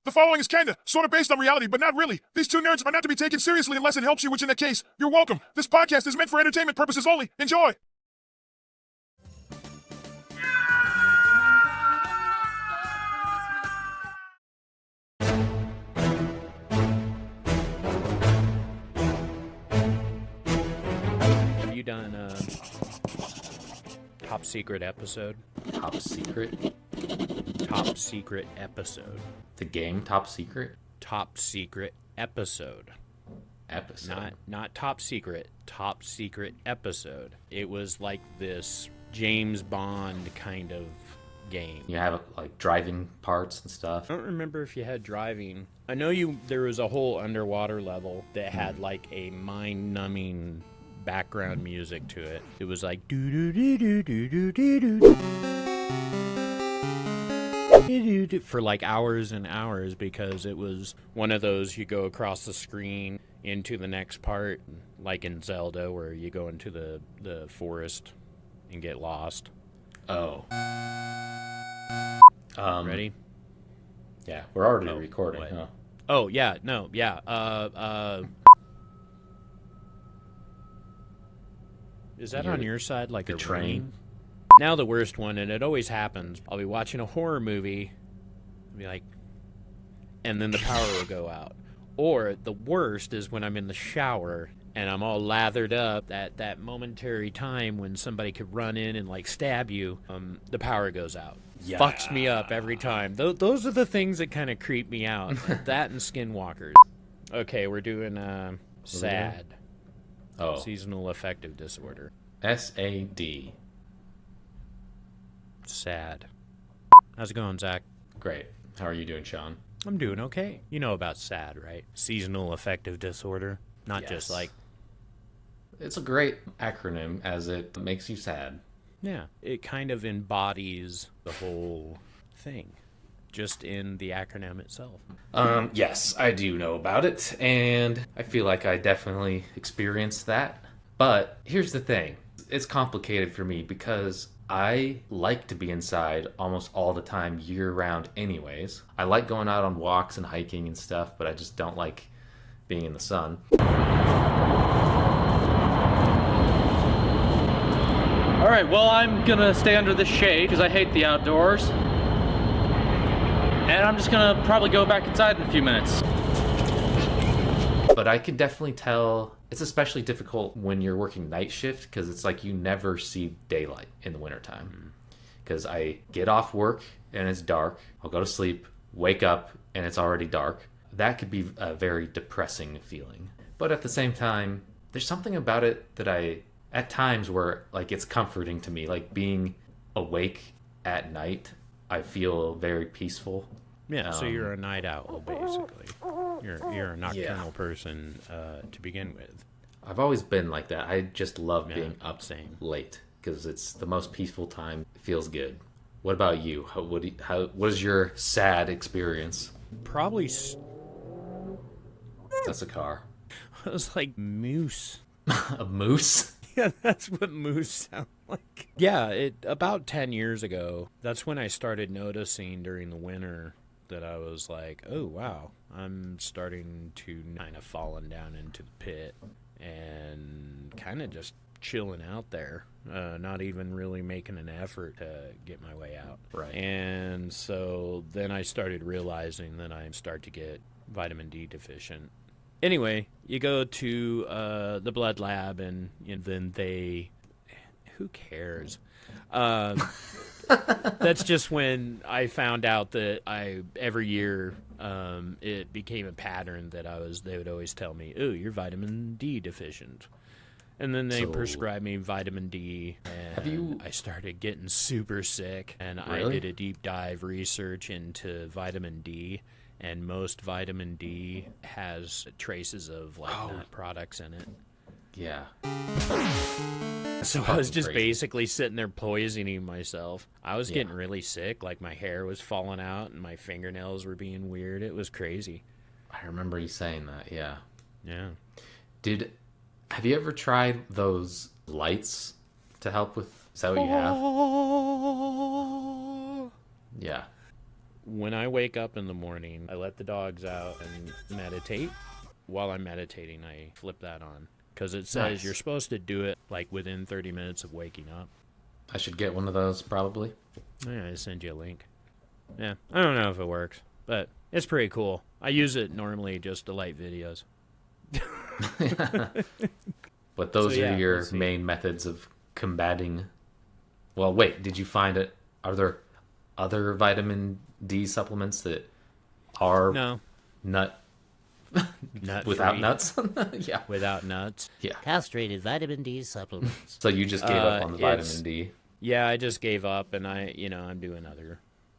The following is kinda, sorta based on reality, but not really. These two nerds are not to be taken seriously unless it helps you, which in that case, you're welcome. This podcast is meant for entertainment purposes only. Enjoy! Have you done a top secret episode? Top Secret? Top secret episode. The game Top Secret? Top secret episode. Episode? Not top secret episode. It was like this James Bond kind of game. You have, like, driving parts and stuff? I don't remember if you had driving. I know there was a whole underwater level that had like a mind-numbing background music to it. It was like do do do do do do do do for like hours and hours, because it was one of those you go across the screen into the next part, like in Zelda where you go into the forest and get lost. Oh. Ready? Yeah, we're already recording, what? huh? Oh yeah, no, yeah. Is that on your side, like the a train? ringing? Now the worst one, and it always happens. I'll be watching a horror movie, I'll be like, and then the power will go out. Or the worst is when I'm in the shower and I'm all lathered up at that momentary time when somebody could run in and like stab you. The power goes out. Yeah. Fucks me up every time. Those are the things that kind of creep me out. That and skinwalkers. Okay, we're doing S.A.D. Oh. Seasonal affective disorder. S.A.D. S.A.D. How's it going, Zach? Great. How are you doing, Sean? I'm doing okay. You know about S.A.D, right? Seasonal affective disorder. Not just Yes. like... It's a great acronym as it makes you sad. Yeah, it kind of embodies the whole thing, just in the acronym itself. Yes, I do know about it, and I feel like I definitely experienced that. But here's the thing. It's complicated for me because I like to be inside almost all the time, year-round anyways. I like going out on walks and hiking and stuff, but I just don't like being in the sun. Alright, well, I'm gonna stay under the shade because I hate the outdoors. And I'm just gonna probably go back inside in a few minutes. But I can definitely tell it's especially difficult when you're working night shift because it's like you never see daylight in the wintertime. Because I get off work and it's dark. I'll go to sleep, wake up, and it's already dark. That could be a very depressing feeling. But at the same time, there's something about it that at times where like it's comforting to me, like being awake at night. I feel very peaceful. Yeah, so you're a night owl, basically. You're a nocturnal person to begin with. I've always been like that. I just love Yeah, being up same. late because it's the most peaceful time. It feels good. What about you? What is your sad experience? Probably... That's a car. I was like, moose. A moose? Yeah, that's what moose sound like. Yeah, about 10 years ago, that's when I started noticing during the winter that I was like, oh, wow, I'm starting to kind of falling down into the pit and kind of just chilling out there, not even really making an effort to get my way out. Right. And so then I started realizing that I start to get vitamin D deficient. Anyway, you go to the blood lab, and then who cares? That's just when I found out that every year it became a pattern that they would always tell me, "Ooh, you're vitamin D deficient," and then they prescribed me vitamin D, and I started getting super sick, and Really? I did a deep dive research into vitamin D. And most vitamin D has traces of nut products in it. Yeah. So I was just basically sitting there poisoning myself. I was getting really sick, like my hair was falling out and my fingernails were being weird. It was crazy. I remember you saying that, yeah. Yeah. Have you ever tried those lights to help with, is that what you have? Yeah. When I wake up in the morning, I let the dogs out and meditate. While I'm meditating, I flip that on. Because it says Nice. you're supposed to do it like within 30 minutes of waking up. I should get one of those probably. Yeah, I send you a link. Yeah, I don't know if it works, but it's pretty cool. I use it normally just to light videos. But those So, yeah, are your we'll see. main methods of combating. Well, wait, did you find it? Are there other vitamin D supplements that are No, nut nut without free, nuts? Yeah. without nuts. Yeah. Castrated vitamin D supplements. So you just gave up on the It's- vitamin D. Yeah, I just gave up, and I'm doing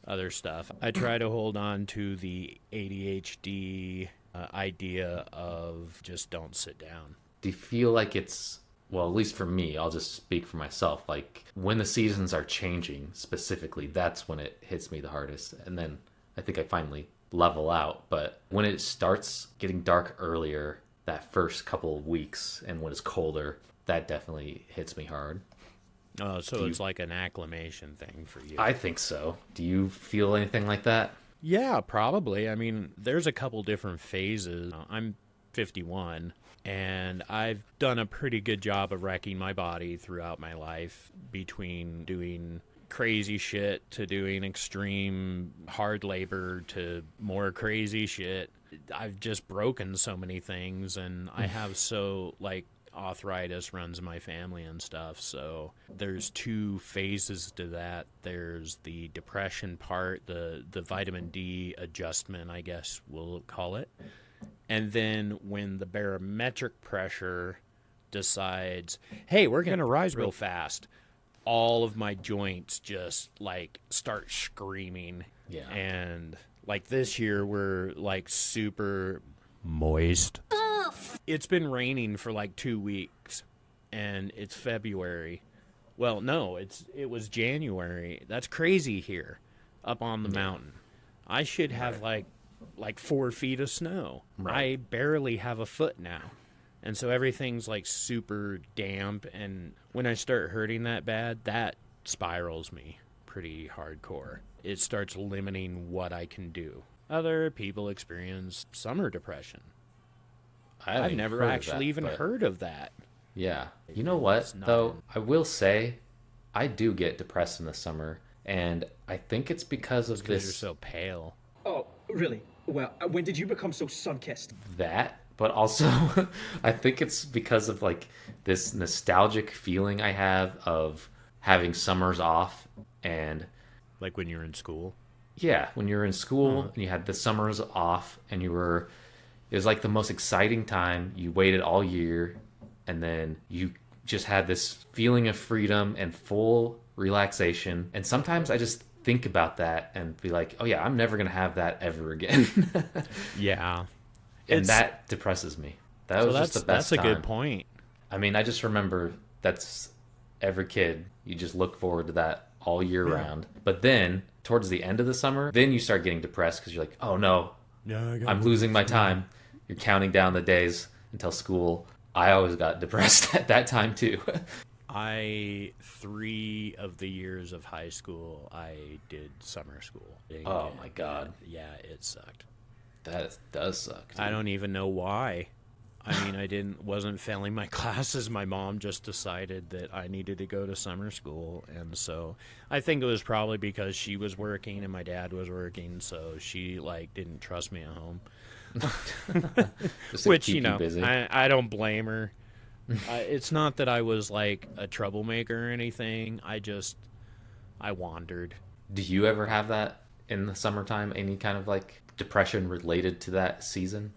other stuff. I try to hold on to the ADHD idea of just don't sit down. Do you feel like it's, well, at least for me, I'll just speak for myself, like when the seasons are changing specifically, that's when it hits me the hardest. And then I think I finally level out. But when it starts getting dark earlier, that first couple of weeks, and when it's colder, that definitely hits me hard. Oh, so it's like an acclimation thing for you. I think so. Do you feel anything like that? Yeah, probably. I mean, there's a couple different phases. I'm 51, and I've done a pretty good job of wrecking my body throughout my life, between doing crazy shit to doing extreme hard labor to more crazy shit. I've just broken so many things, and I have arthritis runs in my family and stuff, so there's two phases to that. There's the depression part, the vitamin D adjustment, I guess we'll call it, and then when the barometric pressure decides, hey, we're gonna rise real fast, all of my joints just like start screaming. Yeah. And like this year we're like super moist. It's been raining for like 2 weeks, and it's February. Well, no, it was January. That's crazy here, up on the mountain. I should have like 4 feet of snow. Right. I barely have a foot now, and so everything's like super damp. And when I start hurting that bad, that spirals me pretty hardcore. It starts limiting what I can do. Other people experience summer depression. I've never actually even heard of that. Yeah. You know what, It's not- though? I will say, I do get depressed in the summer, and I think it's because of Because you're this, so pale. Oh, really? Well, when did you become so sun-kissed? that, but also I think it's because of like this nostalgic feeling I have of having summers off. And Like when you're in school. yeah, when you're in school and you had the summers off, and it was like the most exciting time. You waited all year, and then you just had this feeling of freedom and full relaxation. And sometimes I just think about that and be like, oh yeah, I'm never going to have that ever again. Yeah. And that depresses me. That was just the best That's a time. good point. I mean, I just remember that's every kid. You just look forward to that all year round. But then towards the end of the summer, then you start getting depressed because you're like, oh no, I'm losing my time. You're counting down the days until school. I always got depressed at that time too. 3 of the years of high school, I did summer school. Oh my God. Yeah, it sucked. That does suck. I don't even know why. I mean, wasn't failing my classes. My mom just decided that I needed to go to summer school, and so I think it was probably because she was working and my dad was working, so she like didn't trust me at home. Just to Which, keep you busy. I don't blame her. It's not that I was like a troublemaker or anything. I wandered. Do you ever have that in the summertime? Any kind of like depression related to that season?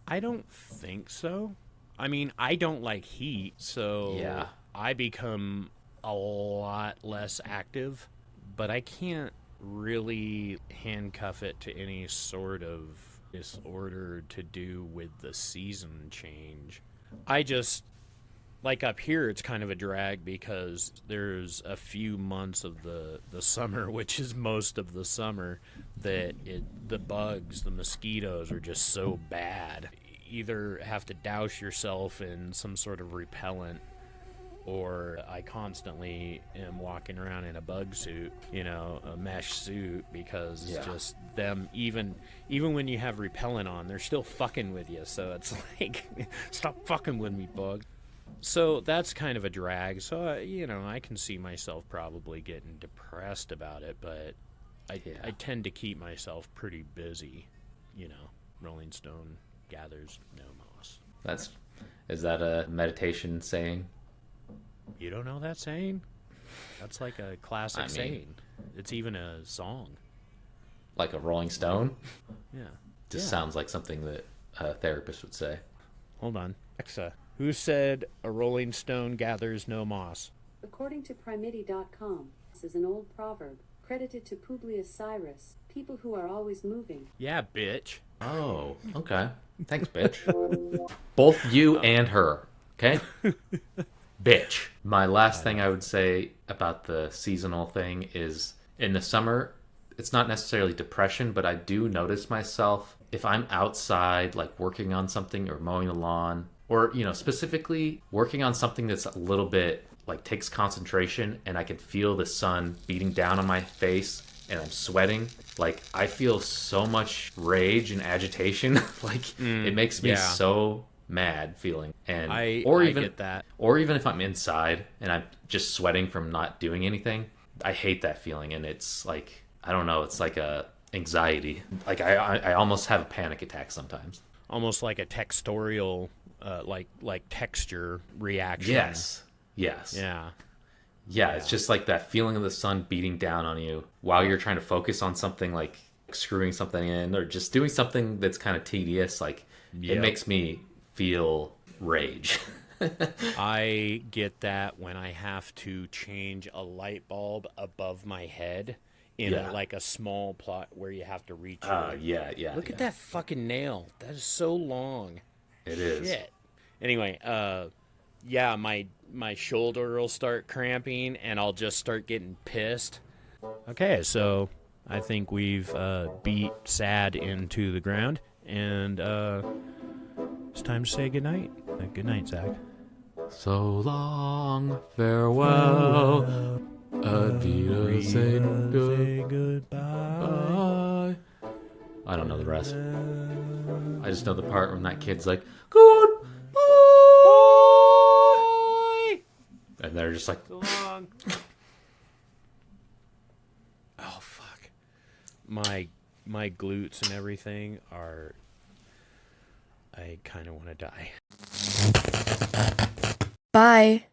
I don't think so. I mean, I don't like heat, so Yeah. I become a lot less active, but I can't really handcuff it to any sort of disorder to do with the season change. I just, like up here, it's kind of a drag because there's a few months of the summer, which is most of the summer, that the bugs, the mosquitoes are just so bad. Either have to douse yourself in some sort of repellent, or I constantly am walking around in a bug suit, you know, a mesh suit, because it's just them, even when you have repellent on, they're still fucking with you. So it's like, stop fucking with me, bug. So that's kind of a drag. So, you know, I can see myself probably getting depressed about it, but I tend to keep myself pretty busy, you know. Rolling Stone gathers no moss. Is that a meditation saying? You don't know that saying? That's like a classic saying. It's even a song. Like a Rolling Stone? Yeah. Just sounds like something that a therapist would say. Hold on. Alexa, who said a rolling stone gathers no moss? According to Primity.com, this is an old proverb credited to Publius Cyrus, people who are always moving. Yeah, bitch. Oh, okay. Thanks, bitch. Both you and her, okay? Bitch. My last thing I would say about the seasonal thing is, in the summer, it's not necessarily depression, but I do notice myself, if I'm outside, like working on something or mowing the lawn, or, you know, specifically working on something that's a little bit, like, takes concentration, and I can feel the sun beating down on my face, and I'm sweating, like, I feel so much rage and agitation. Like, it makes me so mad feeling. And I get that. Or even if I'm inside and I'm just sweating from not doing anything, I hate that feeling. And it's like, I don't know, it's like a anxiety. Like, I almost have a panic attack sometimes. Almost like a textorial, like texture reaction. Yes. Yeah, it's just like that feeling of the sun beating down on you while you're trying to focus on something, like screwing something in or just doing something that's kind of tedious. Like, it makes me feel rage. I get that when I have to change a light bulb above my head in like a small plot where you have to reach. Look at that fucking nail. That is so long. It is. Shit. Anyway, my shoulder will start cramping and I'll just start getting pissed. Okay, so I think we've beat S.A.D into the ground, and it's time to say goodnight. Good night, Zach. So long, farewell, Advita, say goodbye. I don't know the rest. I just know the part when that kid's like, goodbye. And they're just like, So long. Oh, fuck. My glutes and everything are... I kind of want to die. Bye.